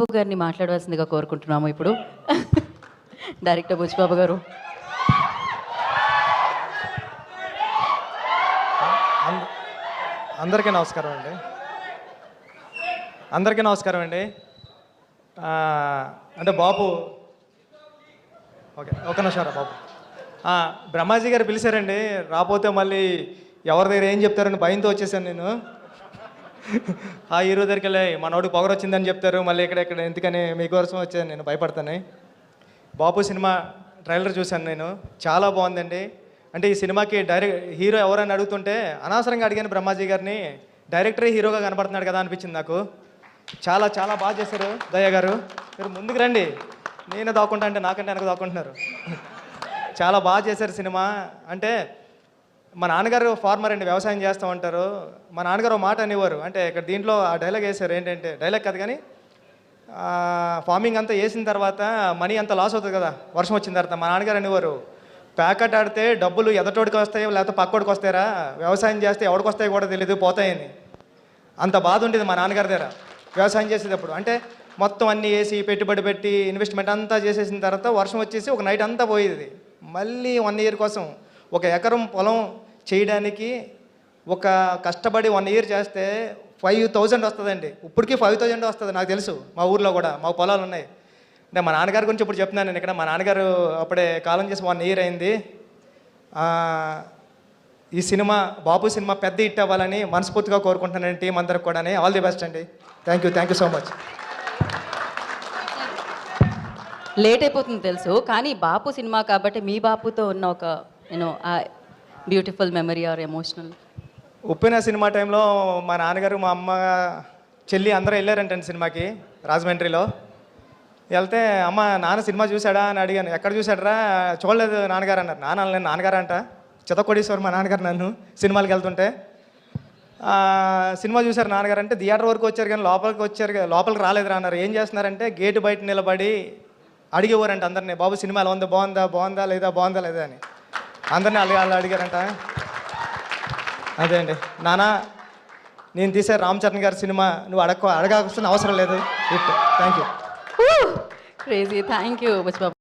బాబు గారిని మాట్లాడవలసిందిగా కోరుకుంటున్నాము ఇప్పుడు. డైరెక్టర్ బుచ్చిబాబు గారు. అందరికీ నమస్కారం అండి. అందరికీ నమస్కారం అండి. అంటే బాబు ఒక నిమిషం రా బాబు. బ్రహ్మాజీ గారు పిలిచారండి. రాపోతే మళ్ళీ ఎవరి దగ్గర ఏం చెప్తారని భయంతో వచ్చేసాను నేను. ఆ హీరో దగ్గరికి వెళ్ళి మనోడికి పొగరు వచ్చిందని చెప్తారు, మళ్ళీ ఇక్కడ ఎందుకని మీకోసం వచ్చాను, నేను భయపడతాను. బాబు సినిమా ట్రైలర్ చూశాను నేను, చాలా బాగుందండి. అంటే ఈ సినిమాకి హీరో ఎవరైనా అడుగుతుంటే అనవసరంగా అడిగాను బ్రహ్మాజీ గారిని, డైరెక్టరే హీరోగా కనపడుతున్నాడు కదా అనిపించింది నాకు. చాలా చాలా బాగా చేశారు దయ్య గారు. మీరు ముందుకు రండి, నేను దాక్కుంటా అంటే నాకంటే వెనక దాక్కుంటున్నారు. చాలా బాగా చేశారు సినిమా. అంటే మా నాన్నగారు ఫార్మర్ అండి, వ్యవసాయం చేస్తూ ఉంటారు. మా నాన్నగారు ఒక మాట అనేవారు, అంటే ఇక్కడ దీంట్లో ఆ డైలాగ్ వేశారు. ఏంటంటే డైలాగ్ కాదు కానీ, ఫార్మింగ్ అంతా వేసిన తర్వాత మనీ అంతా లాస్ అవుతుంది కదా వర్షం వచ్చిన తర్వాత. మా నాన్నగారు అనేవారు, ప్యాకెట్ ఆడితే డబ్బులు ఎదటోడికి వస్తాయి లేకపోతే పక్కోడికి వస్తాయరా, వ్యవసాయం చేస్తే ఎవడికి వస్తాయో కూడా తెలియదు, పోతాయని. అంత బాధ ఉండేది మా నాన్నగారి దగ్గర వ్యవసాయం చేసేటప్పుడు. అంటే మొత్తం అన్నీ వేసి పెట్టుబడి పెట్టి ఇన్వెస్ట్మెంట్ అంతా చేసేసిన తర్వాత వర్షం వచ్చేసి ఒక నైట్ అంతా పోయేది. మళ్ళీ 1 ఇయర్ కోసం ఒక ఎకరం పొలం చేయడానికి ఒక కష్టపడి 1 ఇయర్ చేస్తే 5,000 వస్తుందండి. ఇప్పటికీ 5,000 వస్తుంది నాకు తెలుసు. మా ఊర్లో కూడా మా పొలాలు ఉన్నాయి. అంటే మా నాన్నగారి గురించి ఇప్పుడు చెప్తున్నాను నేను ఇక్కడ. మా నాన్నగారు అప్పుడే కాలం చేసి 1 ఇయర్ అయింది. ఈ సినిమా బాబు సినిమా పెద్ద హిట్ అవ్వాలని మనస్ఫూర్తిగా కోరుకుంటున్నాను టీం అందరికి కూడా. ఆల్ ది బెస్ట్ అండి. Thank you so much. Late అయిపోతుంది తెలుసు, కానీ బాపు సినిమా కాబట్టి మీ బాపుతో ఉన్న ఒక beautiful memory or emotional. Uppena cinema టైంలో మా నాన్నగారు మా అమ్మ చెల్లి అందరూ వెళ్ళారంటండి సినిమాకి రాజమండ్రిలో. వెళ్తే అమ్మ నాన్న సినిమా చూశాడా అని అడిగాను. ఎక్కడ చూశాడరా, చూడలేదు నాన్నగారు అన్నారు. నేను నాన్నగారు అంట, చితకొడేశ్వరు మా నాన్నగారు నన్ను సినిమాలకు వెళ్తుంటే. సినిమా చూశారు నాన్నగారు అంటే, థియేటర్ వరకు వచ్చారు కానీ లోపలికి రాలేదురా అన్నారు. ఏం చేస్తున్నారంటే గేటు బయట నిలబడి అడిగేవారంట అందరినీ, బాబు సినిమా ఎలా ఉంది, బాగుందా లేదా అని అందరినీ వాళ్ళు అడిగారంట. అదే అండి, నాన్న నేను తీసే రామ్ చరణ్ గారి సినిమా నువ్వు అడగాల్సిన అవసరం లేదు. Thank you. Crazy. Thank you Buchibabu.